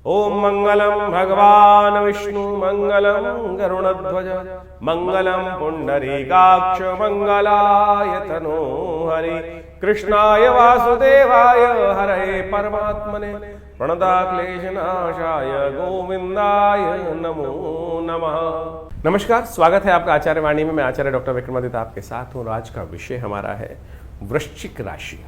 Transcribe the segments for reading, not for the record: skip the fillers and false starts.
ओम मंगलम भगवान विष्णु मंगलम गरुड़ध्वज मंगलम पुंडरीकाक्ष मंगलाय तनो हरि कृष्णाय वासुदेवाय हरे परमात्मने प्रणताक्लेशनाशाय गोविंदाय नमो नमः। नमस्कार, स्वागत है आपका आचार्य वाणी में। मैं आचार्य डॉक्टर विक्रमादित्य आपके साथ हूँ। आज का विषय हमारा है वृश्चिक राशि।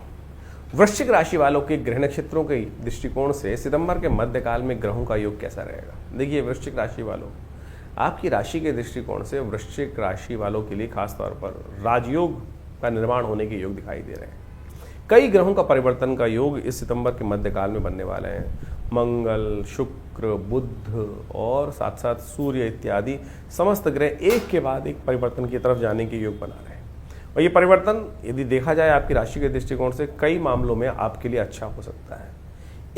वृश्चिक राशि वालों के ग्रह नक्षत्रों के दृष्टिकोण से सितंबर के मध्यकाल में ग्रहों का योग कैसा रहेगा। देखिए, वृश्चिक राशि वालों, आपकी राशि के दृष्टिकोण से वृश्चिक राशि वालों के लिए खासतौर पर राजयोग का निर्माण होने के योग दिखाई दे रहे हैं। कई ग्रहों का परिवर्तन का योग इस सितंबर के मध्यकाल में बनने वाले हैं। मंगल, शुक्र, बुध और साथ साथ सूर्य इत्यादि समस्त ग्रह एक के बाद एक परिवर्तन की तरफ जाने के योग बना रहे हैं। और ये परिवर्तन यदि देखा जाए आपकी राशि के दृष्टिकोण से कई मामलों में आपके लिए अच्छा हो सकता है।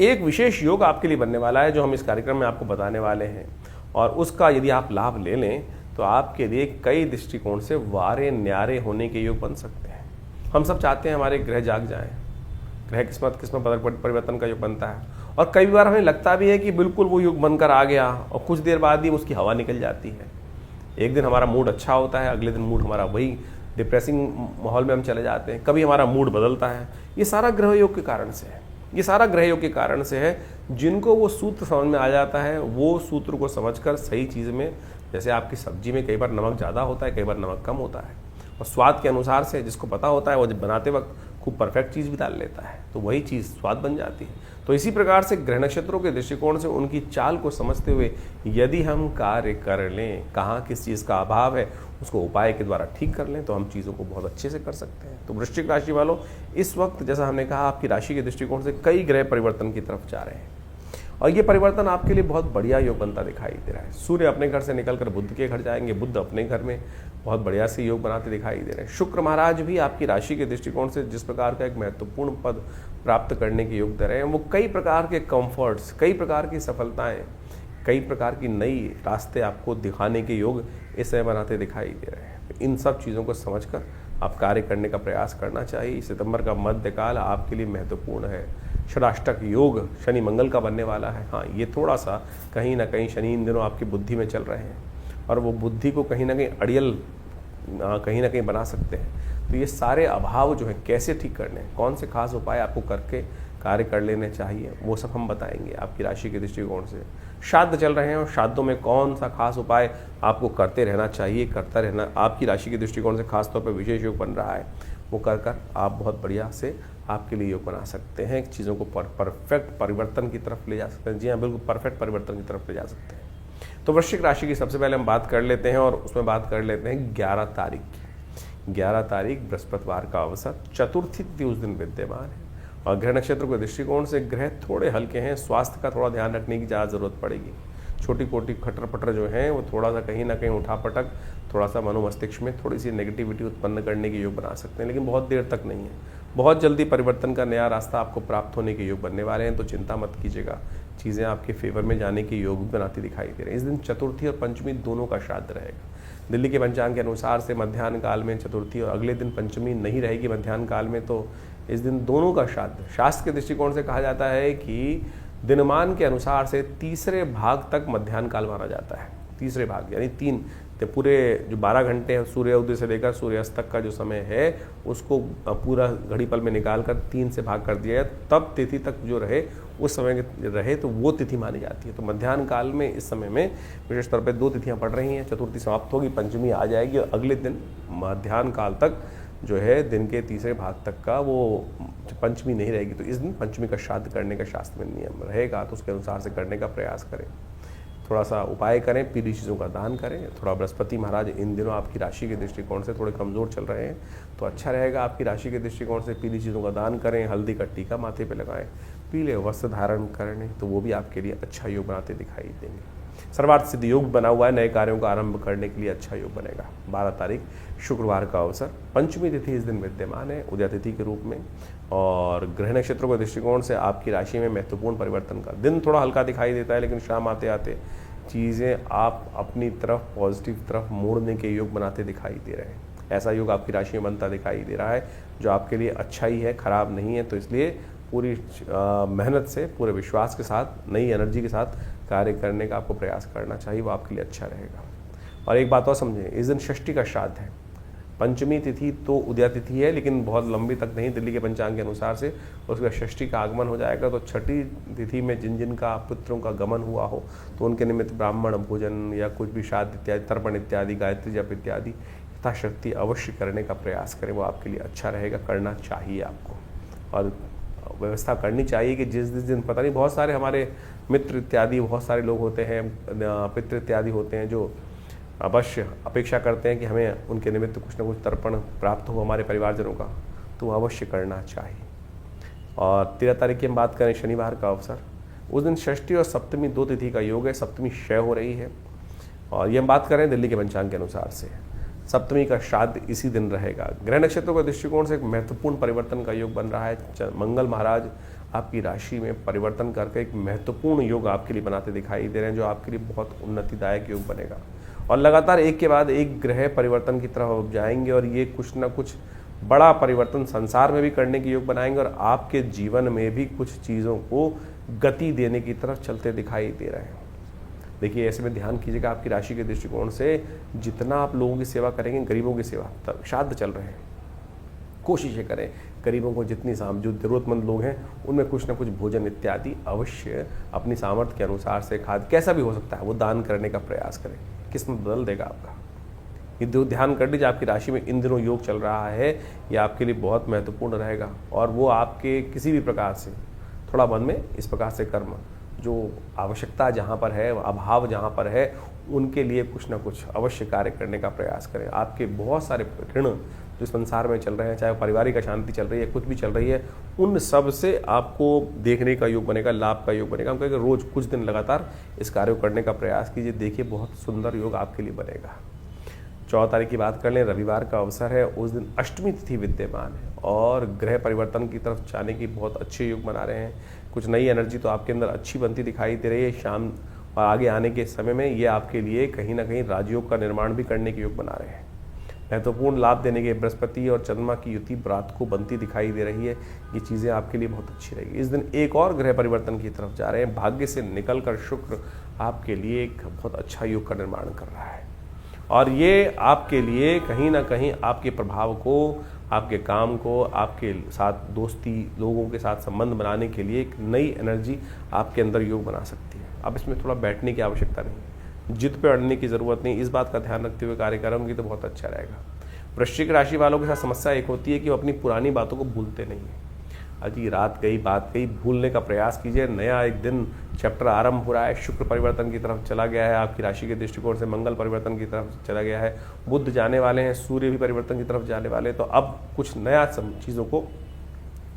एक विशेष योग आपके लिए बनने वाला है जो हम इस कार्यक्रम में आपको बताने वाले हैं, और उसका यदि आप लाभ ले लें तो आपके लिए कई दृष्टिकोण से वारे न्यारे होने के योग बन सकते हैं। हम सब चाहते हैं हमारे ग्रह जाग जाएं, ग्रह किस्मत परिवर्तन का योग बनता है, और कई बार हमें लगता भी है कि बिल्कुल वो योग बनकर आ गया और कुछ देर बाद ही उसकी हवा निकल जाती है। एक दिन हमारा मूड अच्छा होता है, अगले दिन मूड हमारा वही डिप्रेसिंग माहौल में हम चले जाते हैं। कभी हमारा मूड बदलता है। ये सारा ग्रह योग के कारण से है। ये सारा ग्रह योग के कारण से है। जिनको वो सूत्र समझ में आ जाता है, वो सूत्र को समझकर सही चीज़ में, जैसे आपकी सब्जी में कई बार नमक ज़्यादा होता है, कई बार नमक कम होता है, और स्वाद के अनुसार से जिसको पता होता है वो जब बनाते वक्त खूब परफेक्ट चीज़ भी डाल लेता है, तो वही चीज़ स्वाद बन जाती है। तो इसी प्रकार से ग्रह नक्षत्रों के दृष्टिकोण से उनकी चाल को समझते हुए यदि हम कार्य कर लें, कहाँ किस चीज़ का अभाव है, उसको उपाय के द्वारा ठीक कर लें, तो हम चीज़ों को बहुत अच्छे से कर सकते हैं। तो वृश्चिक राशि वालों, इस वक्त जैसा हमने कहा आपकी राशि के दृष्टिकोण से कई ग्रह परिवर्तन की तरफ जा रहे हैं, और ये परिवर्तन आपके लिए बहुत बढ़िया योग बनता दिखाई दे रहा है। सूर्य अपने घर से निकलकर बुध के घर जाएंगे, बुध अपने घर में बहुत बढ़िया से योग बनाते दिखाई दे रहे हैं। शुक्र महाराज भी आपकी राशि के दृष्टिकोण से जिस प्रकार का एक महत्वपूर्ण पद प्राप्त करने के योग दे रहे हैं, वो कई प्रकार के कंफर्ट्स, कई प्रकार की सफलताएं, कई प्रकार की नई रास्ते आपको दिखाने के योग इस समय बनाते दिखाई दे रहे हैं। इन सब चीज़ों को समझकर आप कार्य करने का प्रयास करना चाहिए। सितंबर का मध्यकाल आपके लिए महत्वपूर्ण है। षडाष्टक योग शनि मंगल का बनने वाला है। हाँ, ये थोड़ा सा कहीं ना कहीं शनि इन दिनों आपकी बुद्धि में चल रहे हैं, और वो बुद्धि को कहीं ना कहीं अड़ियल कहीं ना कहीं बना सकते हैं। तो ये सारे अभाव जो है कैसे ठीक करने हैं, कौन से खास उपाय आपको करके कार्य कर लेने चाहिए, वो सब हम बताएंगे आपकी राशि के दृष्टिकोण से। श्राद्ध चल रहे हैं, और श्राद्धों में कौन सा खास उपाय आपको करते रहना चाहिए, करता रहना आपकी राशि के दृष्टिकोण से खासतौर पर विशेष योग बन रहा है, वो कर आप बहुत बढ़िया से आपके लिए योग बना सकते हैं। चीज़ों को परफेक्ट परिवर्तन की तरफ ले जा सकते हैं। जी हाँ, बिल्कुल परफेक्ट परिवर्तन की तरफ ले जा सकते हैं। तो वृश्चिक राशि की सबसे पहले हम बात कर लेते हैं, और उसमें बात कर लेते हैं 11 तारीख की। 11 तारीख बृहस्पतिवार का अवसर, चतुर्थी तिथि उस दिन विद्यमान है, और ग्रह नक्षत्र के दृष्टिकोण से ग्रह थोड़े हल्के हैं। स्वास्थ्य का थोड़ा ध्यान रखने की ज़्यादा जरूरत पड़ेगी। छोटी मोटी खटर पटर जो हैं वो थोड़ा सा कहीं ना कहीं उठापटक, थोड़ा सा मनोमस्तिष्क में थोड़ी सी नेगेटिविटी उत्पन्न करने के योग बना सकते हैं, लेकिन बहुत देर तक नहीं है। बहुत जल्दी परिवर्तन का नया रास्ता आपको प्राप्त होने के योग बनने वाले हैं, तो चिंता मत कीजिएगा। चीज़ें आपके फेवर में जाने के योग बनाती दिखाई दे रहे हैं। इस दिन चतुर्थी और पंचमी दोनों का श्राद्ध रहेगा। दिल्ली के पंचांग के अनुसार से मध्याह्न काल में चतुर्थी और अगले दिन पंचमी नहीं रहेगी मध्याह्न काल में, तो इस दिन दोनों का श्राद्ध। शास्त्र के दृष्टिकोण से कहा जाता है कि दिनमान के अनुसार से तीसरे भाग तक मध्याह्न काल माना जाता है। तीसरे भाग यानी 3 पूरे जो 12 घंटे हैं सूर्य उदय से लेकर सूर्यास्त तक का जो समय है, उसको पूरा घड़ी पल में निकाल कर 3 से भाग कर दिया है, तब तिथि तक जो रहे उस समय रहे तो वो तिथि मानी जाती है। तो मध्याह्न काल में इस समय में विशेष तौर पर 2 तिथियां पड़ रही हैं। चतुर्थी समाप्त होगी, पंचमी आ जाएगी, और अगले दिन मध्याह्न काल तक जो है दिन के तीसरे भाग तक का वो पंचमी नहीं रहेगी। तो इस दिन पंचमी का श्राद्ध करने का शास्त्र में नियम रहेगा, तो उसके अनुसार से करने का प्रयास करें। थोड़ा सा उपाय करें, पीली चीज़ों का दान करें। थोड़ा बृहस्पति महाराज इन दिनों आपकी राशि के दृष्टिकोण से थोड़े कमज़ोर चल रहे हैं, तो अच्छा रहेगा आपकी राशि के दृष्टिकोण से पीली चीज़ों का दान करें। हल्दी का टीका माथे पे लगाएं, पीले वस्त्र धारण करें, तो वो भी आपके लिए अच्छा योग बनाते दिखाई देंगे। सर्वार्थ सिद्ध योग बना हुआ है, नए कार्यों का आरंभ करने के लिए अच्छा योग बनेगा। 12 तारीख शुक्रवार का अवसर, पंचमी तिथि इस दिन विद्यमान है उदय तिथि के रूप में, और ग्रह नक्षत्रों के दृष्टिकोण से आपकी राशि में महत्वपूर्ण परिवर्तन का दिन थोड़ा हल्का दिखाई देता है, लेकिन शाम आते आते चीज़ें आप अपनी तरफ पॉजिटिव तरफ मोड़ने के योग बनाते दिखाई दे रहे हैं। ऐसा योग आपकी राशि में बनता दिखाई दे रहा है जो आपके लिए अच्छा ही है, खराब नहीं है। तो इसलिए पूरी मेहनत से, पूरे विश्वास के साथ, नई एनर्जी के साथ कार्य करने का आपको प्रयास करना चाहिए, वो आपके लिए अच्छा रहेगा। और एक बात और समझें, इस दिन षष्ठी का श्राद्ध है। पंचमी तिथि तो उदया तिथि है, लेकिन बहुत लंबी तक नहीं, दिल्ली के पंचांग के अनुसार से उसका षष्ठी का आगमन हो जाएगा। तो छठी तिथि में जिन जिन का पितरों का गमन हुआ हो तो उनके निमित्त ब्राह्मण भोजन या कुछ भी श्राद्ध इत्यादि, तर्पण इत्यादि, गायत्री जप इत्यादि यथाशक्ति अवश्य करने का प्रयास करें, वो आपके लिए अच्छा रहेगा, करना चाहिए आपको। और व्यवस्था करनी चाहिए कि जिस दिन पता नहीं, बहुत सारे हमारे मित्र इत्यादि, बहुत सारे लोग होते हैं, पितृ इत्यादि होते हैं, जो अवश्य अपेक्षा करते हैं कि हमें उनके निमित्त कुछ ना कुछ तर्पण प्राप्त हो हमारे परिवारजनों का, तो अवश्य करना चाहिए। और 13 तारीख की हम बात करें, शनिवार का अवसर, उस दिन षष्ठी और सप्तमी 2 तिथि का योग है। सप्तमी क्षय हो रही है, और ये हम बात करें दिल्ली के पंचांग के अनुसार से। सप्तमी का श्राद्ध इसी दिन रहेगा। ग्रह नक्षत्रों के दृष्टिकोण से एक महत्वपूर्ण परिवर्तन का योग बन रहा है। मंगल महाराज आपकी राशि में परिवर्तन करके एक महत्वपूर्ण योग आपके लिए बनाते दिखाई दे रहे हैं, जो आपके लिए बहुत उन्नतिदायक योग बनेगा। और लगातार एक के बाद एक ग्रह परिवर्तन की तरफ जाएंगे, और ये कुछ ना कुछ बड़ा परिवर्तन संसार में भी करने के योग बनाएंगे, और आपके जीवन में भी कुछ चीज़ों को गति देने की तरफ चलते दिखाई दे रहे हैं। देखिए, ऐसे में ध्यान कीजिएगा, आपकी राशि के दृष्टिकोण से जितना आप लोगों की सेवा करेंगे, गरीबों की सेवा, तब श्राद्ध चल रहे हैं, कोशिशें करें गरीबों को जितनी जो ज़रूरतमंद लोग हैं उनमें कुछ ना कुछ भोजन इत्यादि अवश्य अपनी सामर्थ्य के अनुसार से, खाद कैसा भी हो सकता है, वो दान करने का प्रयास करें। किस्मत बदल देगा आपका। ये ध्यान कर लीजिए, आपकी राशि में इन दिनों योग चल रहा है, ये आपके लिए बहुत महत्वपूर्ण रहेगा। और वो आपके किसी भी प्रकार से थोड़ा मन में इस प्रकार से कर्म, जो आवश्यकता जहाँ पर है, अभाव जहाँ पर है, उनके लिए कुछ ना कुछ अवश्य कार्य करने का प्रयास करें। आपके बहुत सारे ऋण जो संसार में चल रहे हैं, चाहे पारिवारिक अशांति चल रही है, कुछ भी चल रही है, उन सब से आपको देखने का योग बनेगा, लाभ का योग बनेगा। हम कहेंगे रोज कुछ दिन लगातार इस कार्य को करने का प्रयास कीजिए, देखिए बहुत सुंदर योग आपके लिए बनेगा। 14 तारीख की बात कर लें, रविवार का अवसर है। उस दिन अष्टमी तिथि विद्यमान है, और ग्रह परिवर्तन की तरफ जाने की बहुत अच्छे योग बना रहे हैं। कुछ नई एनर्जी तो आपके अंदर अच्छी बनती दिखाई दे रही है। शाम और आगे आने के समय में ये आपके लिए कहीं ना कहीं राजयोग का निर्माण भी करने के योग बना रहे हैं। महत्वपूर्ण लाभ देने के बृहस्पति और चंद्रमा की युति रात को बनती दिखाई दे रही है। ये चीज़ें आपके लिए बहुत अच्छी रहेगी। इस दिन एक और ग्रह परिवर्तन की तरफ जा रहे हैं। भाग्य से निकलकर शुक्र आपके लिए एक बहुत अच्छा योग का निर्माण कर रहा है, और ये आपके लिए कहीं ना कहीं आपके प्रभाव को, आपके काम को, आपके साथ दोस्ती, लोगों के साथ संबंध बनाने के लिए एक नई एनर्जी आपके अंदर योग बना सकती है। अब इसमें थोड़ा बैठने की आवश्यकता नहीं है, जिद पे अड़ने की ज़रूरत नहीं। इस बात का ध्यान रखते हुए कार्य करेंगे तो बहुत अच्छा रहेगा। वृश्चिक राशि वालों के साथ समस्या एक होती है कि वो अपनी पुरानी बातों को भूलते नहीं हैं। अजी रात गई, बात गई, भूलने का प्रयास कीजिए। नया एक दिन चैप्टर आरंभ हो रहा है। शुक्र परिवर्तन की तरफ चला गया है, आपकी राशि के दृष्टिकोण से मंगल परिवर्तन की तरफ चला गया है, बुध जाने वाले हैं, सूर्य भी परिवर्तन की तरफ जाने वाले हैं। तो अब कुछ नया चीज़ों को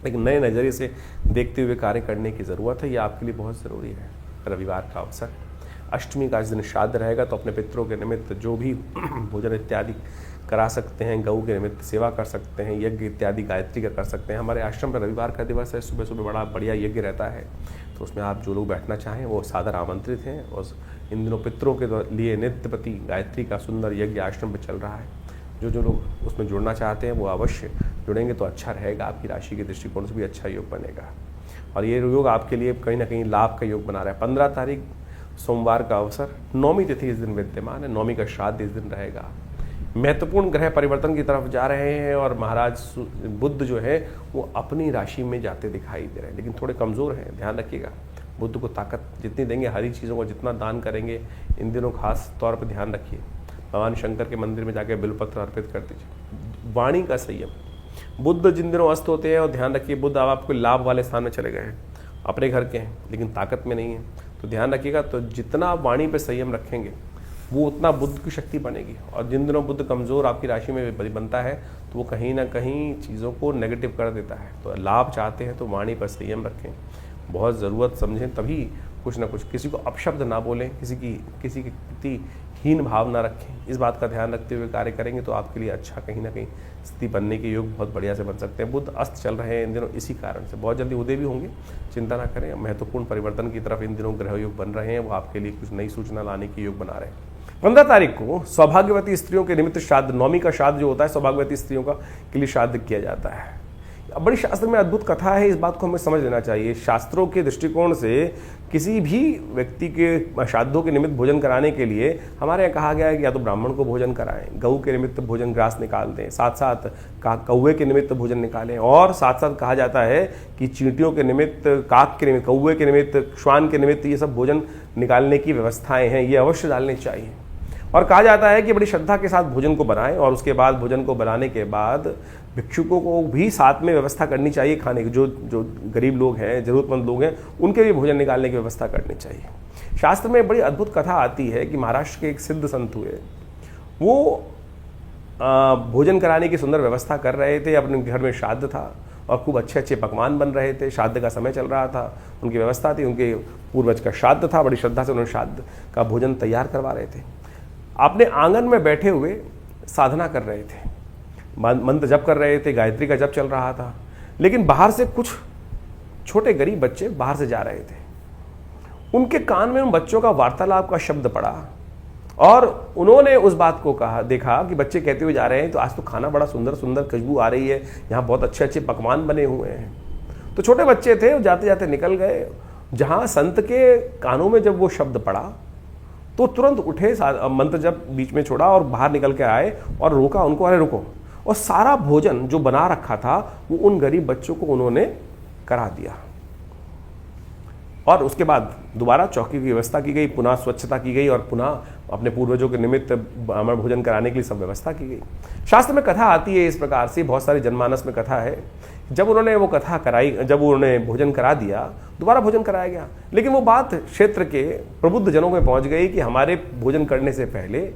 एक नए नज़रिए से देखते हुए कार्य करने की ज़रूरत है। ये आपके लिए बहुत ज़रूरी है। रविवार का अवसर, अष्टमी का इस दिन श्राद्ध रहेगा, तो अपने पितरों के निमित्त जो भी भोजन इत्यादि करा सकते हैं, गऊ के निमित्त सेवा कर सकते हैं, यज्ञ इत्यादि गायत्री का कर सकते हैं। हमारे आश्रम पर रविवार का दिवस है, सुबह सुबह बड़ा बढ़िया यज्ञ रहता है, तो उसमें आप जो लोग बैठना चाहें वो सादर आमंत्रित हैं। और इन दिनों पितरों के लिए नित्यपति गायत्री का सुंदर यज्ञ आश्रम पर चल रहा है। जो लोग उसमें जुड़ना चाहते हैं वो अवश्य जुड़ेंगे तो अच्छा रहेगा। आपकी राशि के दृष्टिकोण से भी अच्छा योग बनेगा, और ये योग आपके लिए कहीं ना कहीं लाभ का योग बना रहा है। 15 तारीख सोमवार का अवसर, नौमी तिथि इस दिन विद्यमान है, नौमी का श्राद्ध इस दिन रहेगा। महत्वपूर्ण ग्रह परिवर्तन की तरफ जा रहे हैं, और महाराज बुध जो है वो अपनी राशि में जाते दिखाई दे रहे हैं, लेकिन थोड़े कमज़ोर हैं, ध्यान रखिएगा। बुध को ताकत जितनी देंगे, हरी चीज़ों को जितना दान करेंगे, इन दिनों खास तौर पर ध्यान रखिए। भगवान शंकर के मंदिर में जाकर बिलपत्र अर्पित कर दीजिए। वाणी का संयम, बुध जिन दिनों अस्त होते हैं, और ध्यान रखिए बुध अब आपको लाभ वाले स्थान में चले गए हैं, अपने घर के हैं लेकिन ताकत में नहीं है, तो ध्यान रखिएगा। तो जितना आप वाणी पे संयम रखेंगे वो उतना बुध की शक्ति बनेगी। और जिन दिनों बुध कमज़ोर आपकी राशि में बनता है तो वो कहीं ना कहीं चीज़ों को नेगेटिव कर देता है। तो लाभ चाहते हैं तो वाणी पर संयम रखें, बहुत ज़रूरत समझें, तभी कुछ ना कुछ, किसी को अपशब्द ना बोलें, किसी के प्रति हीन भाव ना रखें। इस बात का ध्यान रखते हुए कार्य करेंगे तो आपके लिए अच्छा कहीं ना कहीं स्थिति बनने के योग बहुत बढ़िया से बन सकते हैं। बुध अस्त चल रहे हैं इन दिनों, इसी कारण से बहुत जल्दी उदय भी होंगे, चिंता ना करें। महत्वपूर्ण परिवर्तन की तरफ इन दिनों ग्रह योग बन रहे हैं, वो आपके लिए कुछ नई सूचना लाने के योग बना रहे हैं। 15 तारीख को सौभाग्यवती स्त्रियों के निमित्त श्राद्ध, नौमी का श्राद्ध जो होता है सौभाग्यवती स्त्रियों का के लिए श्राद्ध किया जाता है। बड़ी शास्त्र में अद्भुत कथा है, इस बात को हमें समझ लेना चाहिए। शास्त्रों के दृष्टिकोण से किसी भी व्यक्ति के श्राद्धों के निमित्त भोजन कराने के लिए हमारे यहाँ कहा गया है कि या तो ब्राह्मण को भोजन कराएं, गऊ के निमित्त भोजन ग्रास निकाल दें, साथ साथ कौवे के निमित्त भोजन निकालें, और साथ साथ कहा जाता है कि चींटियों के निमित्त, काक के निमित्त, कौवे के निमित्त, श्वान के निमित्त ये सब भोजन निकालने की व्यवस्थाएं हैं, ये अवश्य डालनी चाहिए। और कहा जाता है कि बड़ी श्रद्धा के साथ भोजन को बनाएं, और उसके बाद भोजन को बनाने के बाद भिक्षुकों को भी साथ में व्यवस्था करनी चाहिए खाने की। जो गरीब लोग हैं, जरूरतमंद लोग हैं, उनके लिए भोजन निकालने की व्यवस्था करनी चाहिए। शास्त्र में बड़ी अद्भुत कथा आती है कि महाराष्ट्र के एक सिद्ध संत हुए, वो भोजन कराने की सुंदर व्यवस्था कर रहे थे। अपने घर में श्राद्ध था और खूब अच्छे अच्छे पकवान बन रहे थे, श्राद्ध का समय चल रहा था, उनकी व्यवस्था थी, उनके पूर्वज का श्राद्ध था, बड़ी श्रद्धा से उन्होंने श्राद्ध का भोजन तैयार करवा रहे थे। अपने आंगन में बैठे हुए साधना कर रहे थे, मंत्र जप कर रहे थे, गायत्री का जप चल रहा था, लेकिन बाहर से कुछ छोटे गरीब बच्चे बाहर से जा रहे थे। उनके कान में उन बच्चों का वार्तालाप का शब्द पड़ा और उन्होंने उस बात को देखा कि बच्चे कहते हुए जा रहे हैं, तो आज तो खाना बड़ा सुंदर सुंदर खुशबू आ रही है, यहाँ बहुत अच्छे अच्छे पकवान बने हुए हैं। तो छोटे बच्चे थे, जाते जाते निकल गए। जहाँ संत के कानों में जब वो शब्द पड़ा तो तुरंत उठे, मंत्र जब बीच में छोड़ा और बाहर निकल के आए और रोका उनको, अरे रुको। और सारा भोजन जो बना रखा था वो उन गरीब बच्चों को उन्होंने करा दिया। और उसके बाद दोबारा चौकी की व्यवस्था की गई, पुनः स्वच्छता की गई और पुनः अपने पूर्वजों के निमित्त ब्राह्मण भोजन कराने के लिए सब व्यवस्था की गई। शास्त्र में कथा आती है इस प्रकार से, बहुत सारी जनमानस में कथा है। जब उन्होंने वो कथा कराई, जब उन्होंने भोजन करा दिया, दोबारा भोजन कराया गया, लेकिन वो बात क्षेत्र के प्रबुद्ध जनों में पहुंच गई कि हमारे भोजन करने से पहले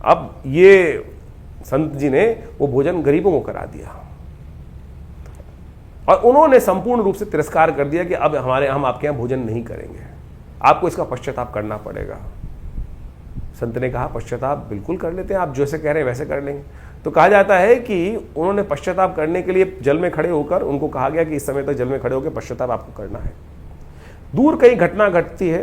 अब ये संत जी ने वो भोजन गरीबों को करा दिया और उन्होंने संपूर्ण रूप से तिरस्कार कर दिया कि अब हम आपके यहाँ भोजन नहीं करेंगे, आपको इसका पश्चाताप करना पड़ेगा। संत ने कहा पश्चाताप बिल्कुल कर लेते हैं, आप जैसे कह रहे हैं वैसे कर लेंगे। तो कहा जाता है कि उन्होंने पश्चाताप करने के लिए जल में खड़े होकर, उनको कहा गया कि इस समय तक जल में खड़े होकर पश्चाताप आपको करना है। दूर कहीं घटना घटती है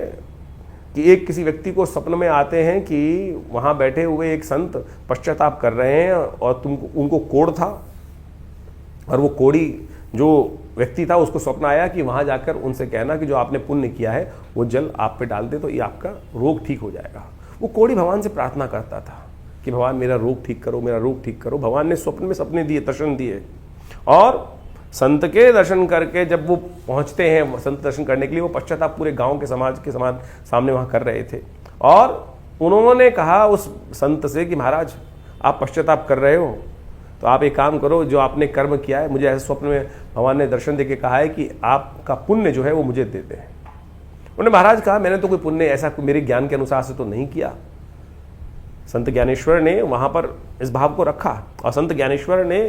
कि एक किसी व्यक्ति को सपन में आते हैं कि वहां बैठे हुए एक संत पश्चाताप कर रहे हैं और उनको कोढ़ था, और वो कोढ़ी जो व्यक्ति था उसको स्वप्न आया कि वहां जाकर उनसे कहना कि जो आपने पुण्य किया है वो जल आप पे डाल दे तो ये आपका रोग ठीक हो जाएगा। वो कोढ़ी भगवान से प्रार्थना करता था कि भगवान मेरा रोग ठीक करो, मेरा रोग ठीक करो। भगवान ने स्वप्न में सपने दिए, दर्शन दिए, और संत के दर्शन करके जब वो पहुंचते हैं संत दर्शन करने के लिए, वो पश्चाताप पूरे गांव के समाज के समान सामने वहां कर रहे थे। और उन्होंने कहा उस संत से कि महाराज आप पश्चाताप कर रहे हो तो आप एक काम करो, जो आपने कर्म किया है, मुझे ऐसे स्वप्न में भगवान ने दर्शन देके कहा है कि आपका पुण्य जो है वो मुझे दे दें। उन्होंने महाराज कहा मैंने तो कोई पुण्य ऐसा मेरे ज्ञान के अनुसार से तो नहीं किया। संत ज्ञानेश्वर ने वहां पर इस भाव को रखा और संत ज्ञानेश्वर ने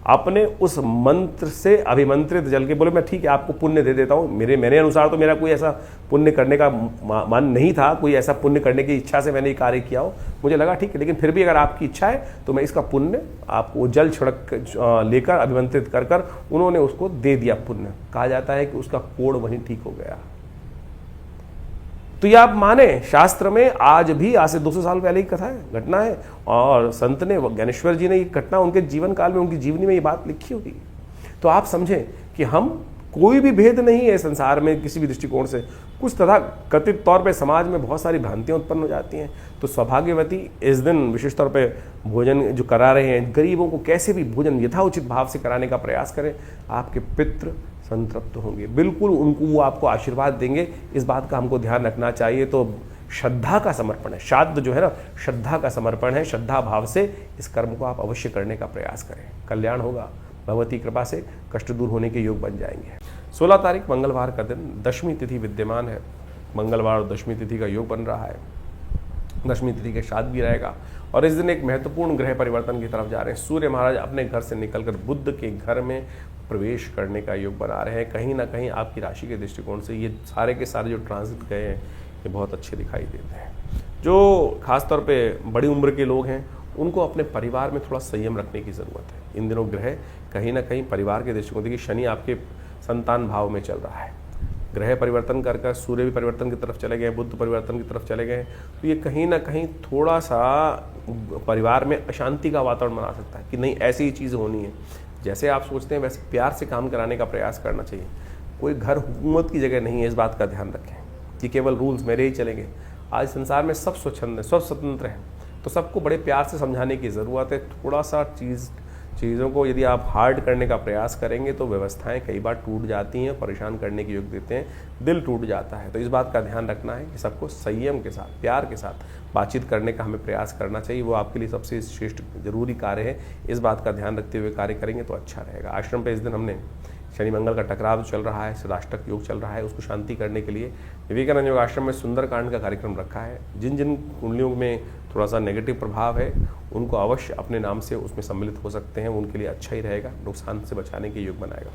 अपने उस मंत्र से अभिमंत्रित जल के बोले मैं ठीक है आपको पुण्य दे देता हूँ। मेरे अनुसार तो मेरा कोई ऐसा पुण्य करने का मन नहीं था, कोई ऐसा पुण्य करने की इच्छा से मैंने ये कार्य किया हो, मुझे लगा ठीक है, लेकिन फिर भी अगर आपकी इच्छा है तो मैं इसका पुण्य आपको जल छिड़क लेकर अभिमंत्रित कर उन्होंने उसको दे दिया पुण्य। कहा जाता है कि उसका कोढ़ वहीं ठीक हो गया। तो ये आप माने, शास्त्र में आज भी, आज से 200 साल पहले की कथा है, घटना है, और संत ने, ज्ञानेश्वर जी ने ये घटना उनके जीवन काल में, उनकी जीवनी में ये बात लिखी होगी। तो आप समझें कि हम कोई भी भेद नहीं है संसार में किसी भी दृष्टिकोण से। कुछ तथा कथित तौर पे समाज में बहुत सारी भ्रांतियां उत्पन्न हो जाती हैं। तो सौभाग्यवती इस दिन विशेष तौर पे भोजन जो करा रहे हैं, गरीबों को कैसे भी भोजन यथाउचित भाव से कराने का प्रयास करें, आपके पितृ संतृप्त होंगे, बिल्कुल उनको वो आपको आशीर्वाद देंगे। इस बात का हमको ध्यान रखना चाहिए। तो श्रद्धा का समर्पण है, श्राद्ध जो है ना, श्रद्धा का समर्पण है। श्रद्धा भाव से इस कर्म को आप अवश्य करने का प्रयास करें, कल्याण होगा। भगवती कृपा से कष्ट दूर होने के योग बन जाएंगे। 16 तारीख मंगलवार का दिन, दशमी तिथि विद्यमान है। मंगलवार और दशमी तिथि का योग बन रहा है। दशमी तिथि के श्राद्ध भी रहेगा और इस दिन एक महत्वपूर्ण ग्रह परिवर्तन की तरफ जा रहे हैं। सूर्य महाराज अपने घर से निकलकर बुध के घर में प्रवेश करने का योग बना रहे हैं। कहीं ना कहीं आपकी राशि के दृष्टिकोण से ये सारे के सारे जो ट्रांजिट गए हैं ये बहुत अच्छे दिखाई देते हैं। जो खासतौर पे बड़ी उम्र के लोग हैं उनको अपने परिवार में थोड़ा संयम रखने की ज़रूरत है। इन दिनों ग्रह कहीं ना कहीं परिवार के दृष्टिकोण, देखिए शनि आपके संतान भाव में चल रहा है, ग्रह परिवर्तन कर सूर्य भी परिवर्तन की तरफ चले गए, बुध परिवर्तन की तरफ चले गए, तो ये कहीं ना कहीं थोड़ा सा परिवार में अशांति का वातावरण बना सकता है कि नहीं ऐसी ही चीज़ होनी है। जैसे आप सोचते हैं वैसे प्यार से काम कराने का प्रयास करना चाहिए। कोई घर हुकूमत की जगह नहीं है, इस बात का ध्यान रखें कि केवल रूल्स मेरे ही चलेंगे। आज संसार में सब स्वच्छंद हैं, सब स्वतंत्र हैं, तो सबको बड़े प्यार से समझाने की ज़रूरत है। थोड़ा सा चीज़ों को यदि आप हार्ड करने का प्रयास करेंगे तो व्यवस्थाएं कई बार टूट जाती हैं, परेशान करने के योग देते हैं, दिल टूट जाता है। तो इस बात का ध्यान रखना है कि सबको संयम के साथ, प्यार के साथ बातचीत करने का हमें प्रयास करना चाहिए। वो आपके लिए सबसे श्रेष्ठ जरूरी कार्य है। इस बात का ध्यान रखते हुए कार्य करेंगे तो अच्छा रहेगा। आश्रम पे इस दिन हमने शनि मंगल का टकराव चल रहा है, राष्ट्रक योग चल रहा है, उसको शांति करने के लिए विवेकानंद योग आश्रम में सुंदरकांड का कार्यक्रम रखा है। जिन जिन कुंडलियों में थोड़ा सा नेगेटिव प्रभाव है उनको अवश्य अपने नाम से उसमें सम्मिलित हो सकते हैं, उनके लिए अच्छा ही रहेगा, नुकसान से बचाने के योग बनाएगा।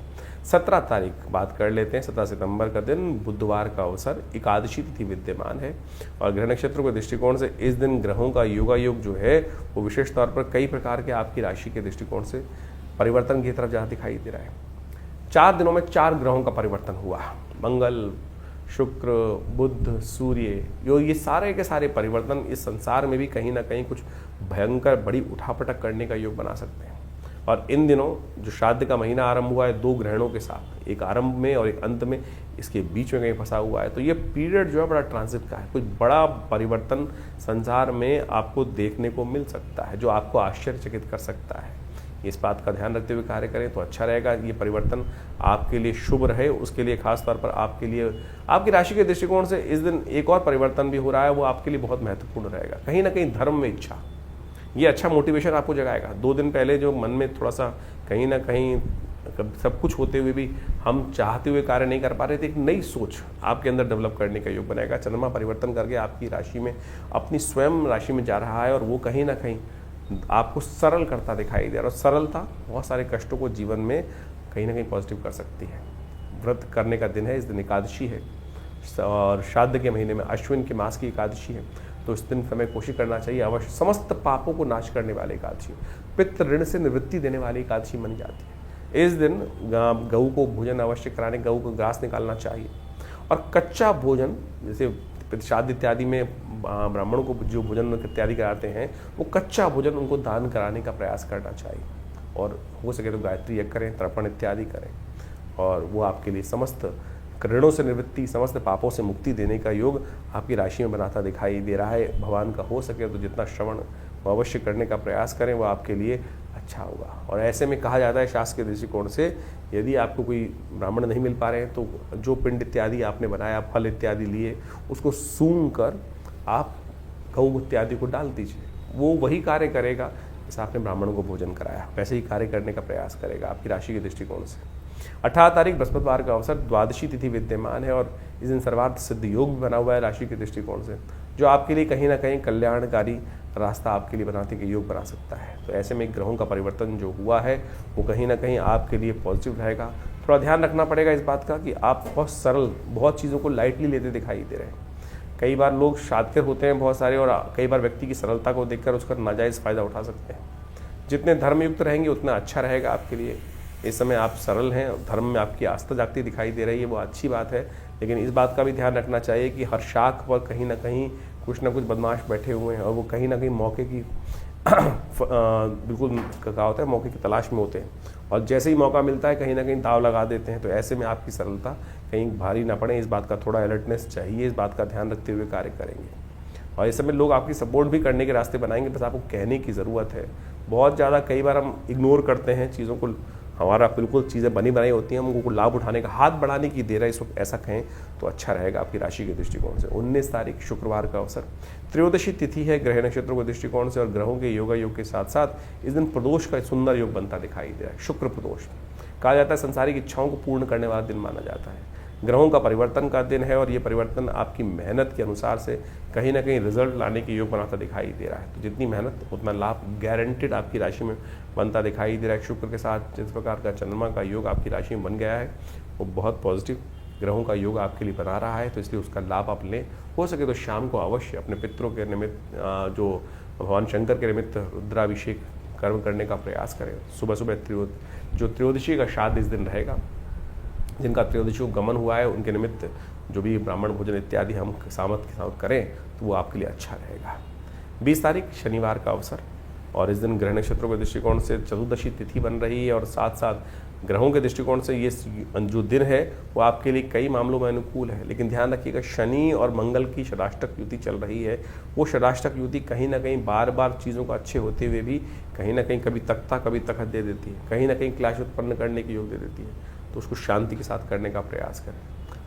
17 तारीख बात कर लेते हैं। 17 सितंबर का दिन बुधवार का अवसर, एकादशी तिथि विद्यमान है और ग्रह नक्षत्र के दृष्टिकोण से इस दिन ग्रहों का योगा योग जो है वो विशेष तौर पर कई प्रकार के आपकी राशि के दृष्टिकोण से परिवर्तन की तरफ जहाँ दिखाई दे रहा है। 4 दिनों में 4 ग्रहों का परिवर्तन हुआ। मंगल, शुक्र, बुध, सूर्य, ये सारे के सारे परिवर्तन इस संसार में भी कहीं ना कहीं कुछ भयंकर बड़ी उठापटक करने का योग बना सकते हैं। और इन दिनों जो श्राद्ध का महीना आरंभ हुआ है 2 ग्रहणों के साथ, एक आरंभ में और एक अंत में, इसके बीच में कहीं फंसा हुआ है, तो ये पीरियड जो है बड़ा ट्रांजिट का है। कुछ बड़ा परिवर्तन संसार में आपको देखने को मिल सकता है जो आपको आश्चर्यचकित कर सकता है। इस बात का ध्यान रखते हुए कार्य करें तो अच्छा रहेगा। ये परिवर्तन आपके लिए शुभ रहे, उसके लिए खास तौर पर आपके लिए आपकी राशि के दृष्टिकोण से इस दिन एक और परिवर्तन भी हो रहा है, वो आपके लिए बहुत महत्वपूर्ण रहेगा। कहीं ना कहीं धर्म में इच्छा, ये अच्छा मोटिवेशन आपको जगाएगा। 2 दिन पहले जो मन में थोड़ा सा कहीं ना कहीं सब कुछ होते हुए भी हम चाहते हुए कार्य नहीं कर पा रहे थे, एक नई सोच आपके अंदर डेवलप करने का योग बनाएगा। चंद्रमा परिवर्तन करके आपकी राशि में, अपनी स्वयं राशि में जा रहा है और वो कहीं ना कहीं आपको सरल करता दिखाई दे रहा है। और सरलता बहुत सारे कष्टों को जीवन में कहीं ना कहीं पॉजिटिव कर सकती है। व्रत करने का दिन है, इस दिन एकादशी है और श्राद्ध के महीने में अश्विन के मास की एकादशी है, तो इस दिन समय कोशिश करना चाहिए अवश्य। समस्त पापों को नाश करने वाली एकादशी, पितृ ऋण से निवृत्ति देने वाली एकादशी मानी जाती है। इस दिन गऊ को भोजन अवश्य कराने, गऊ को घास निकालना चाहिए। और कच्चा भोजन, जैसे श्राद्ध इत्यादि में ब्राह्मणों को जो भोजन इत्यादि कराते हैं, वो कच्चा भोजन उनको दान कराने का प्रयास करना चाहिए। और हो सके तो गायत्री यज्ञ करें, तर्पण इत्यादि करें, और वो आपके लिए समस्त ऋणों से निवृत्ति, समस्त पापों से मुक्ति देने का योग आपकी राशि में बनाता दिखाई दे रहा है। भगवान का हो सके तो जितना श्रवण वो अवश्य करने का प्रयास करें, वो आपके लिए अच्छा होगा। और ऐसे में कहा जाता है शास्त्र के दृष्टिकोण से, यदि आपको कोई ब्राह्मण नहीं मिल पा रहे हैं तो जो पिंड इत्यादि आपने बनाया, फल इत्यादि लिए, उसको सूंघ कर आप गऊ इत्यादि को डाल दीजिए। वो वही कार्य करेगा जैसे आपने ब्राह्मणों को भोजन कराया, वैसे ही कार्य करने का प्रयास करेगा आपकी राशि के दृष्टिकोण से। 18 तारीख बृहस्पतिवार का अवसर, द्वादशी तिथि विद्यमान है और इस दिन सर्वार्थ सिद्ध योग भी बना हुआ है राशि के दृष्टिकोण से, जो आपके लिए कहीं ना कहीं कल्याणकारी रास्ता आपके लिए बनाने के योग बना सकता है। तो ऐसे में ग्रहों का परिवर्तन जो हुआ है वो कहीं ना कहीं आपके लिए पॉजिटिव रहेगा। थोड़ा ध्यान रखना पड़ेगा इस बात का कि आप बहुत सरल, बहुत चीज़ों को लाइटली लेते दिखाई दे रहे हैं। कई बार लोग शातिर होते हैं बहुत सारे, और कई बार व्यक्ति की सरलता को देखकर उसका नाजायज़ फ़ायदा उठा सकते हैं। जितने धर्मयुक्त रहेंगे उतना अच्छा रहेगा आपके लिए। इस समय आप सरल हैं, धर्म में आपकी आस्था जागती दिखाई दे रही है, वो अच्छी बात है। लेकिन इस बात का भी ध्यान रखना चाहिए कि हर शाख पर कहीं ना कहीं कुछ ना कुछ बदमाश बैठे हुए हैं और वो कहीं ना कहीं मौके की बिल्कुल क्या होता है, मौके की तलाश में होते हैं और जैसे ही मौका मिलता है कहीं ना कहीं दाव लगा देते हैं। तो ऐसे में आपकी सरलता कहीं भारी ना पड़े, इस बात का थोड़ा अलर्टनेस चाहिए, इस बात का ध्यान रखते हुए कार्य करेंगे। और इस समय लोग आपकी सपोर्ट भी करने के रास्ते बनाएंगे, बस आपको कहने की ज़रूरत है। बहुत ज़्यादा कई बार हम इग्नोर करते हैं चीज़ों को, हमारा बिल्कुल चीज़ें बनी बनाई होती हैं, हम उनको लाभ उठाने का, हाथ बढ़ाने की देर है इस वक्त, ऐसा कहें तो अच्छा रहेगा आपकी राशि के दृष्टिकोण से। 19 तारीख शुक्रवार का अवसर, त्रयोदशी तिथि है ग्रह नक्षत्रों के दृष्टिकोण से और ग्रहों के योगा योग के साथ साथ इस दिन प्रदोष का सुंदर योग बनता दिखाई दे रहा है। शुक्र प्रदोष कहा जाता है संसारिक इच्छाओं को पूर्ण करने वाला दिन माना जाता है। ग्रहों का परिवर्तन का दिन है और ये परिवर्तन आपकी मेहनत के अनुसार से कहीं ना कहीं रिजल्ट लाने के योग बनाता दिखाई दे रहा है। तो जितनी मेहनत उतना लाभ गारंटेड आपकी राशि में बनता दिखाई दे रहा है। शुक्र के साथ जिस प्रकार का चंद्रमा का योग आपकी राशि में बन गया है वो बहुत पॉजिटिव ग्रहों का योग आपके लिए बना रहा है, तो इसलिए उसका लाभ आप लें। हो सके तो शाम को अवश्य अपने पितरों के निमित्त जो भगवान शंकर के निमित्त रुद्राभिषेक कर्म करने का प्रयास करें। सुबह सुबह जो त्रयोदशी का श्राद्ध इस दिन रहेगा, जिनका त्रयोदशी गमन हुआ है उनके निमित्त जो भी ब्राह्मण भोजन इत्यादि हम सामत के साथ करें तो वो आपके लिए अच्छा रहेगा। 20 तारीख शनिवार का अवसर, और इस दिन ग्रह नक्षत्रों के दृष्टिकोण से चतुर्दशी तिथि बन रही है और साथ साथ ग्रहों के दृष्टिकोण से ये जो दिन है वो आपके लिए कई मामलों में अनुकूल है। लेकिन ध्यान रखिएगा, शनि और मंगल की षडाष्टक युति चल रही है। वो षडाष्टक युति कहीं ना कहीं बार बार चीज़ों को अच्छे होते हुए भी कहीं ना कहीं कभी तख्ता कभी तखत दे देती है, कहीं ना कहीं क्लेश उत्पन्न करने की योग दे देती है। तो उसको शांति के साथ करने का प्रयास करें।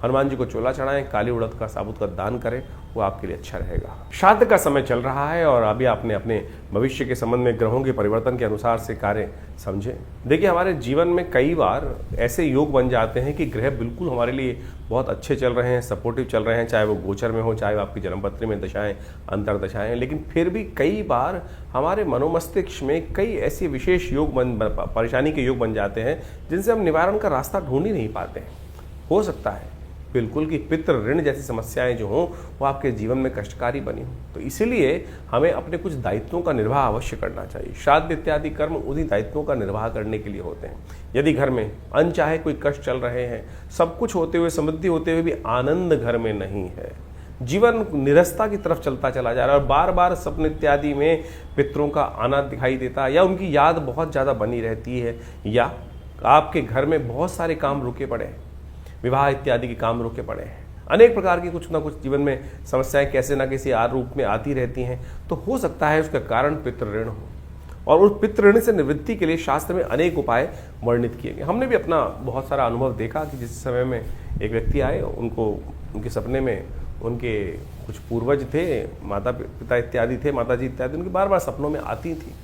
हनुमान जी को चोला चढ़ाएं, काली उड़द का साबुत का दान करें, वो आपके लिए अच्छा रहेगा। श्राद्ध का समय चल रहा है और अभी आपने अपने भविष्य के संबंध में ग्रहों के परिवर्तन के अनुसार से कार्य समझें। देखिए, हमारे जीवन में कई बार ऐसे योग बन जाते हैं कि ग्रह बिल्कुल हमारे लिए बहुत अच्छे चल रहे हैं, सपोर्टिव चल रहे हैं, चाहे वो गोचर में हो, चाहे वो आपकी जन्मपत्री में दशाएं अंतर्दशाएं, लेकिन फिर भी कई बार हमारे मनोमस्तिष्क में कई ऐसे विशेष योग परेशानी के योग बन जाते हैं जिनसे हम निवारण का रास्ता ढूंढ ही नहीं पाते हैं। हो सकता है बिल्कुल कि पितृ ऋण जैसी समस्याएं जो हों वो आपके जीवन में कष्टकारी बनी हो, तो इसीलिए हमें अपने कुछ दायित्वों का निर्वाह अवश्य करना चाहिए। श्राद्ध इत्यादि कर्म उन्हीं दायित्वों का निर्वाह करने के लिए होते हैं। यदि घर में अनचाहे कोई कष्ट चल रहे हैं, सब कुछ होते हुए, समृद्धि होते हुए भी आनंद घर में नहीं है, जीवन निरस्ता की तरफ चलता चला जा रहा है और बार बार सपने इत्यादि में पितरों का आना दिखाई देता है, या उनकी याद बहुत ज़्यादा बनी रहती है, या आपके घर में बहुत सारे काम रुके पड़े हैं, विवाह इत्यादि के काम रुके पड़े हैं, अनेक प्रकार की कुछ ना कुछ जीवन में समस्याएं कैसे ना किसी आर रूप में आती रहती हैं, तो हो सकता है उसका कारण पितृ ऋण हो। और उस पितृ ऋण से निवृत्ति के लिए शास्त्र में अनेक उपाय वर्णित किए गए। हमने भी अपना बहुत सारा अनुभव देखा कि जिस समय में एक व्यक्ति आए, उनके सपने में उनके कुछ पूर्वज थे, माता पिता इत्यादि थे, माता जी इत्यादि, उनकी बार बार सपनों में आती थी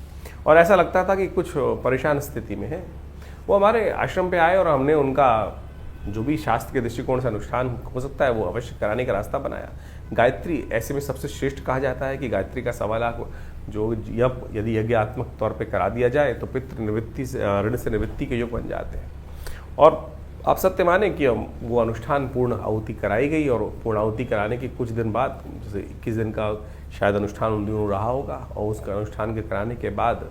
और ऐसा लगता था कि कुछ परेशान स्थिति में है। वो हमारे आश्रम पे आए और हमने उनका जो भी शास्त्र के दृष्टिकोण से अनुष्ठान हो सकता है वो अवश्य कराने का रास्ता बनाया। गायत्री ऐसे में सबसे श्रेष्ठ कहा जाता है कि गायत्री का 1.25 लाख जो यदि यज्ञात्मक तौर पे करा दिया जाए तो पितृ निवृत्ति से, ऋण से निवृत्ति के योग बन जाते हैं। और आप सत्य माने कि वो अनुष्ठान पूर्ण आहुति कराई गई और पूर्ण आहुति कराने के कुछ दिन बाद, जैसे 21 दिन का शायद अनुष्ठान उन दिनों रहा होगा, और उसका अनुष्ठान के कराने के बाद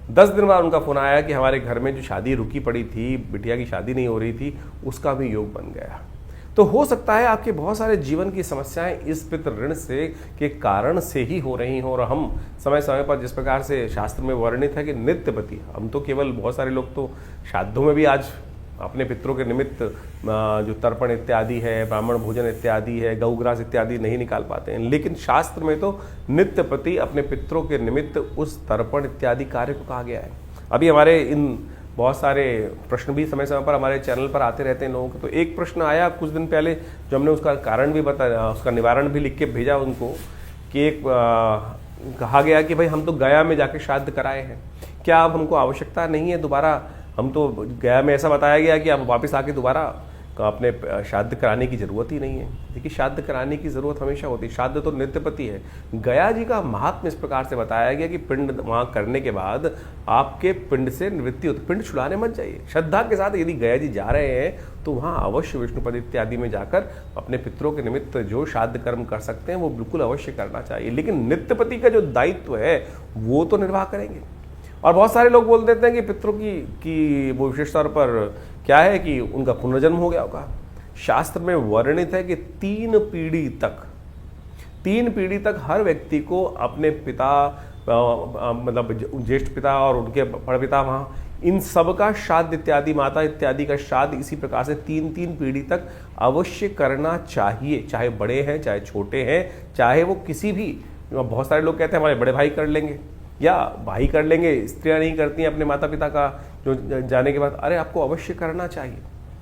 10 दिन बाद उनका फोन आया कि हमारे घर में जो शादी रुकी पड़ी थी, बिटिया की शादी नहीं हो रही थी, उसका भी योग बन गया। तो हो सकता है आपके बहुत सारे जीवन की समस्याएं इस पितृ ऋण से के कारण से ही हो रही हो। और हम समय समय पर जिस प्रकार से शास्त्र में वर्णित है कि नित्यपति, हम तो केवल बहुत सारे लोग तो श्राद्धों में भी आज अपने पितरों के निमित्त जो तर्पण इत्यादि है, ब्राह्मण भोजन इत्यादि है, गौग्रास इत्यादि नहीं निकाल पाते हैं, लेकिन शास्त्र में तो नित्यपति अपने पितरों के निमित्त उस तर्पण इत्यादि कार्य को कहा गया है। अभी हमारे इन बहुत सारे प्रश्न भी समय समय पर हमारे चैनल पर आते रहते हैं लोगों के। तो एक प्रश्न आया कुछ दिन पहले जो हमने उसका कारण भी बताया, उसका निवारण भी लिख के भेजा उनको, कि एक कहा गया कि भाई हम तो गया में जाके श्राद्ध कराए हैं, क्या अब हमको आवश्यकता नहीं है दोबारा, हम तो गया में ऐसा बताया गया कि अब वापस आके दोबारा अपने श्राद्ध कराने की ज़रूरत ही नहीं है। देखिए, श्राद्ध कराने की ज़रूरत हमेशा होती है, श्राद्ध तो नित्यपति है। गया जी का महात्म्य इस प्रकार से बताया गया कि पिंड वहाँ करने के बाद आपके पिंड से निवृत्ति होती, पिंड छुड़ाने मत जाइए। श्रद्धा के साथ यदि गया जी जा रहे हैं तो वहाँ अवश्य विष्णुपद इत्यादि में जाकर अपने पितरों के निमित्त जो श्राद्ध कर्म कर सकते हैं वो बिल्कुल अवश्य करना चाहिए। लेकिन नित्यपति का जो दायित्व है वो तो निर्वाह करेंगे। और बहुत सारे लोग बोल देते हैं कि पितरों की वो विशेष तौर पर क्या है कि उनका पुनर्जन्म हो गया होगा। शास्त्र में वर्णित है कि 3 पीढ़ी तक हर व्यक्ति को अपने पिता, मतलब ज्येष्ठ पिता और उनके परपिता, वहाँ इन सब का श्राद्ध इत्यादि, माता इत्यादि का श्राद्ध इसी प्रकार से 3 पीढ़ी तक अवश्य करना चाहिए, चाहे बड़े हैं चाहे छोटे हैं, चाहे वो किसी भी। बहुत सारे लोग कहते हैं हमारे बड़े भाई कर लेंगे या भाई कर लेंगे, स्त्रियां नहीं करती हैं अपने माता पिता का जो जाने के बाद। अरे आपको अवश्य करना चाहिए,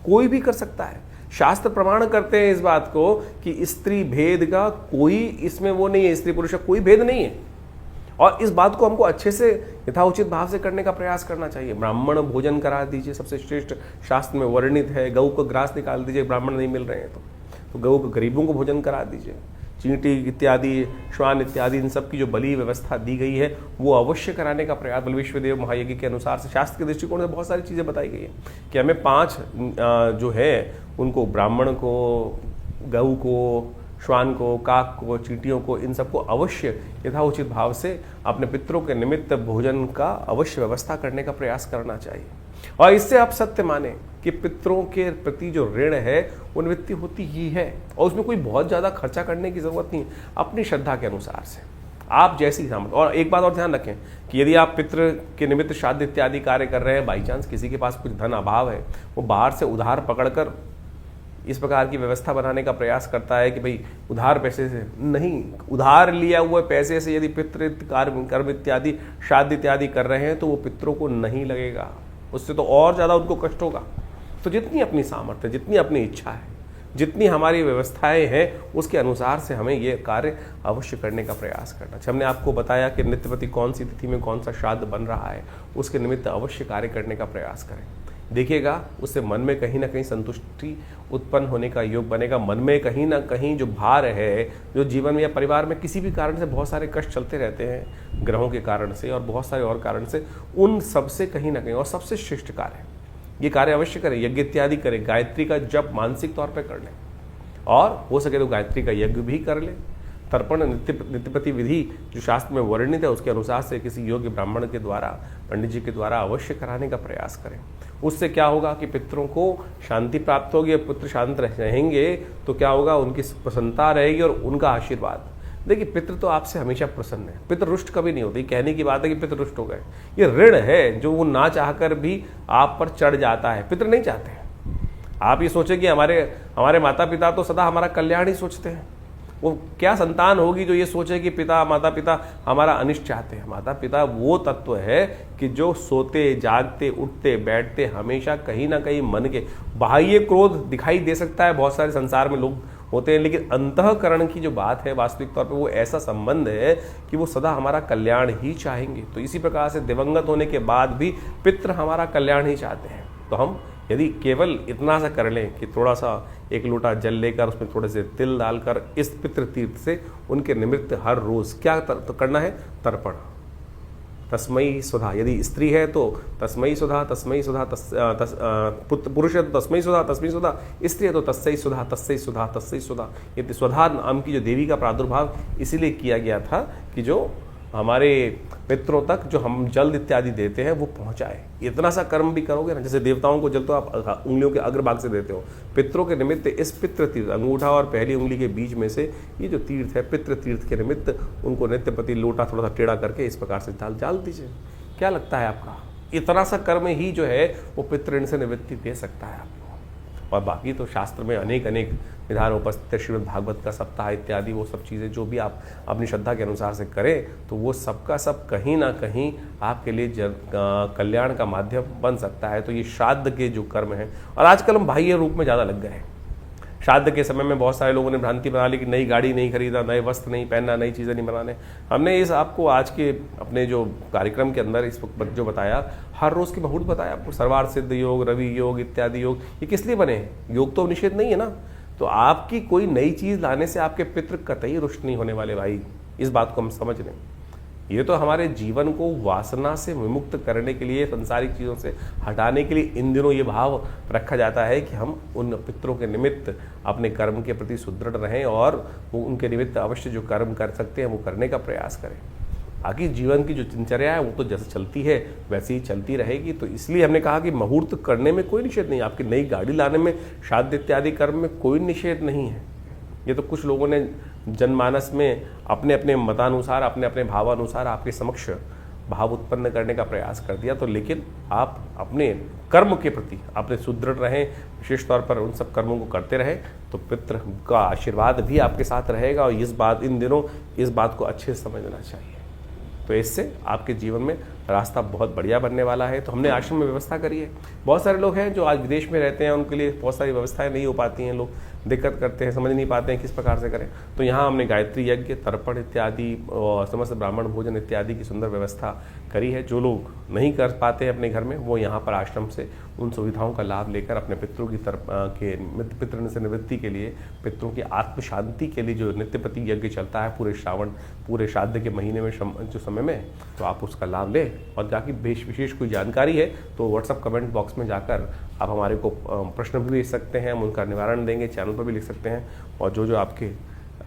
कोई भी कर सकता है। शास्त्र प्रमाण करते हैं इस बात को कि स्त्री भेद का कोई इसमें वो नहीं है, स्त्री पुरुष का कोई भेद नहीं है। और इस बात को हमको अच्छे से यथाउचित भाव से करने का प्रयास करना चाहिए। ब्राह्मण भोजन करा दीजिए, सबसे श्रेष्ठ शास्त्र में वर्णित है। गऊ को ग्रास निकाल दीजिए, ब्राह्मण नहीं मिल रहे हैं तो गऊ को गरीबों को भोजन करा दीजिए। चींटी इत्यादि, श्वान इत्यादि, इन सब की जो बलि व्यवस्था दी गई है वो अवश्य कराने का प्रयास। बल विश्वदेव महायज्ञ के अनुसार से शास्त्र के दृष्टिकोण से बहुत सारी चीज़ें बताई गई है कि हमें 5 जो है उनको, ब्राह्मण को, गऊ को, श्वान को, काक को, चींटियों को, इन सबको अवश्य यथाउचित भाव से अपने पितरों के निमित्त भोजन का अवश्य व्यवस्था करने का प्रयास करना चाहिए। और इससे आप सत्य माने कि पितरों के प्रति जो ऋण है वो निवृत्ति होती ही है, और उसमें कोई बहुत ज़्यादा खर्चा करने की ज़रूरत नहीं, अपनी श्रद्धा के अनुसार से। आप जैसी सामर्थ्य। और एक बात और ध्यान रखें कि यदि आप पितृ के निमित्त श्राद्ध इत्यादि कार्य कर रहे हैं, बाई चांस किसी के पास कुछ धन अभाव है, वो बाहर से उधार पकड़कर इस प्रकार की व्यवस्था बनाने का प्रयास करता है कि भाई उधार पैसे से नहीं, उधार लिया हुए पैसे से यदि पितृ कर्म इत्यादि श्राद्ध इत्यादि कर रहे हैं तो वो पितरों को नहीं लगेगा, उससे तो और ज़्यादा उनको कष्ट होगा। तो जितनी अपनी सामर्थ्य, जितनी अपनी इच्छा है, जितनी हमारी व्यवस्थाएं हैं, उसके अनुसार से हमें ये कार्य अवश्य करने का प्रयास करना चाहिए। हमने आपको बताया कि नित्यपति कौन सी तिथि में कौन सा श्राद्ध बन रहा है, उसके निमित्त अवश्य कार्य करने का प्रयास करें। देखिएगा उससे मन में कहीं ना कहीं संतुष्टि उत्पन्न होने का योग बनेगा। मन में कहीं ना कहीं जो भार है, जो जीवन में या परिवार में किसी भी कारण से बहुत सारे कष्ट चलते रहते हैं, ग्रहों के कारण से और बहुत सारे और कारण से, उन सबसे कहीं ना कहीं, और सबसे श्रेष्ठ कार्य ये कार्य अवश्य करें, यज्ञ इत्यादि करें, गायत्री का जप मानसिक तौर पर कर लें, और हो सके तो गायत्री का यज्ञ भी कर लें। तर्पण नित्यपति विधि जो शास्त्र में वर्णित है उसके अनुसार से किसी योग्य ब्राह्मण के द्वारा, पंडित जी के द्वारा अवश्य कराने का प्रयास करें। उससे क्या होगा कि पितरों को शांति प्राप्त होगी, पुत्र शांत रहेंगे तो क्या होगा, उनकी प्रसन्नता रहेगी और उनका आशीर्वाद। देखिए पितृ तो आपसे हमेशा प्रसन्न है, पितृ रुष्ट कभी नहीं होती। कहने की बात है कि पितृ रुष्ट हो गए, ये ऋण है जो वो ना चाहकर भी आप पर चढ़ जाता है। पितृ नहीं चाहते। आप ये सोचें कि हमारे माता पिता तो सदा हमारा कल्याण ही सोचते हैं। वो क्या संतान होगी जो ये सोचे कि माता पिता हमारा अनिष्ट चाहते हैं। माता पिता वो तत्व है कि जो सोते जागते उठते बैठते हमेशा कहीं ना कहीं मन के, बाह्य क्रोध दिखाई दे सकता है, बहुत सारे संसार में लोग होते हैं, लेकिन अंतःकरण की जो बात है वास्तविक तौर पे वो ऐसा संबंध है कि वो सदा हमारा कल्याण ही चाहेंगे। तो इसी प्रकार से दिवंगत होने के बाद भी पितृ हमारा कल्याण ही चाहते हैं। तो हम यदि केवल इतना सा कर लें कि थोड़ा सा एक लोटा जल लेकर उसमें थोड़े से तिल डालकर इस पितृ तीर्थ से उनके निमित्त हर रोज क्या तो करना है, तर्पण। तस्मयी सुधा, यदि स्त्री है तो तस्मयी सुधा, तस्मयी सुधा, पुरुष है तो तस्मयी सुधा, तस्मयी सुधा, स्त्री है तो तस्सई सुधा, तस्सई सुधा, तस्सई सुधा। ये सुधा नाम की जो देवी का प्रादुर्भाव इसीलिए किया गया था कि जो हमारे पितरों तक जो हम जल इत्यादि देते हैं वो पहुंचाए। इतना सा कर्म भी करोगे ना, जैसे देवताओं को जल तो आप उंगलियों के अग्रभाग से देते हो, पितरों के निमित्त इस पितृ तीर्थ, अंगूठा और पहली उंगली के बीच में से ये जो तीर्थ है पितृ तीर्थ के निमित्त, उनको नित्यपति लोटा थोड़ा सा टेढ़ा करके इस प्रकार से डाल दीजिए। क्या लगता है आपका, इतना सा कर्म ही जो है वो पितृ ऋण से निवृत्ति दे सकता है आपको। और बाकी तो शास्त्र में अनेक विधान उपस्थित है, श्रीमद् भागवत का सप्ताह इत्यादि, वो सब चीज़ें जो भी आप अपनी श्रद्धा के अनुसार से करें तो वो सबका सब कहीं ना कहीं आपके लिए कल्याण का माध्यम बन सकता है। तो ये श्राद्ध के जो कर्म हैं, और आजकल हम बाह्य रूप में ज़्यादा लग गए हैं। श्राद्ध के समय में बहुत सारे लोगों ने भ्रांति बना ली कि नई गाड़ी नहीं खरीदा, नए वस्त्र नहीं पहनना, नई चीज़ें नहीं बनाने। हमने इस आपको आज के अपने जो कार्यक्रम के अंदर इस वक्त जो बताया, हर रोज़ के मुहूर्त बताया आपको, सर्वार्थ सिद्ध योग, रवि योग इत्यादि योग, ये किस लिए बने हैं? योग तो निषेध नहीं है ना। तो आपकी कोई नई चीज़ लाने से आपके पितृ कतई रुष्ट नहीं होने वाले भाई, इस बात को हम समझ लें। ये तो हमारे जीवन को वासना से विमुक्त करने के लिए, संसारिक चीज़ों से हटाने के लिए इन दिनों ये भाव रखा जाता है कि हम उन पितरों के निमित्त अपने कर्म के प्रति सुदृढ़ रहें और वो उनके निमित्त अवश्य जो कर्म कर सकते हैं वो करने का प्रयास करें। बाकी जीवन की जो दिनचर्या है वो तो जैसे चलती है वैसे ही चलती रहेगी। तो इसलिए हमने कहा कि मुहूर्त करने में कोई निषेध नहीं, आपकी नई गाड़ी लाने में, श्राद्ध इत्यादि कर्म में कोई निषेध नहीं है। ये तो कुछ लोगों ने जनमानस में अपने अपने मतानुसार, अपने अपने भावानुसार आपके समक्ष भाव उत्पन्न करने का प्रयास कर दिया। तो लेकिन आप अपने कर्म के प्रति अपने सुदृढ़ रहें, विशेष तौर पर उन सब कर्मों को करते रहें, तो पितृ का आशीर्वाद भी आपके साथ रहेगा। और इन दिनों इस बात को अच्छे से समझना चाहिए। तो इससे आपके जीवन में रास्ता बहुत बढ़िया बनने वाला है। तो हमने आश्रम में व्यवस्था करी है। बहुत सारे लोग हैं जो आज विदेश में रहते हैं, उनके लिए बहुत सारी व्यवस्थाएं नहीं हो पाती हैं, लोग दिक्कत करते हैं, समझ नहीं पाते हैं किस प्रकार से करें। तो यहाँ हमने गायत्री यज्ञ, तर्पण इत्यादि और समस्त ब्राह्मण भोजन इत्यादि की सुंदर व्यवस्था करी है। जो लोग नहीं कर पाते हैं अपने घर में, वो यहाँ पर आश्रम से उन सुविधाओं का लाभ लेकर अपने पितरों की पितृ से निवृत्ति के लिए, पितरों की आत्म शांति के लिए जो नित्यपति यज्ञ चलता है पूरे श्राद्ध के महीने में जो समय में, तो आप उसका लाभ लें। और जाके विशेष कोई जानकारी है तो व्हाट्सएप कमेंट बॉक्स में जाकर आप हमारे को प्रश्न भी भेज सकते हैं, हम उनका निवारण देंगे, चैनल पर भी लिख सकते हैं। और जो आपके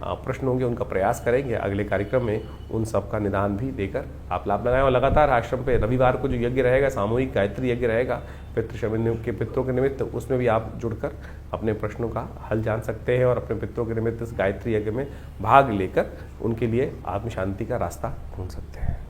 प्रश्न होंगे उनका प्रयास करेंगे अगले कार्यक्रम में उन सब का निदान भी देकर आप लाभ लगाएं। और लगातार आश्रम पे रविवार को जो यज्ञ रहेगा, सामूहिक गायत्री यज्ञ रहेगा पितरों के निमित्त, उसमें भी आप जुड़कर अपने प्रश्नों का हल जान सकते हैं और अपने पितरों के निमित्त इस गायत्री यज्ञ में भाग लेकर उनके लिए आत्म शांति का रास्ता ढूंढ सकते हैं।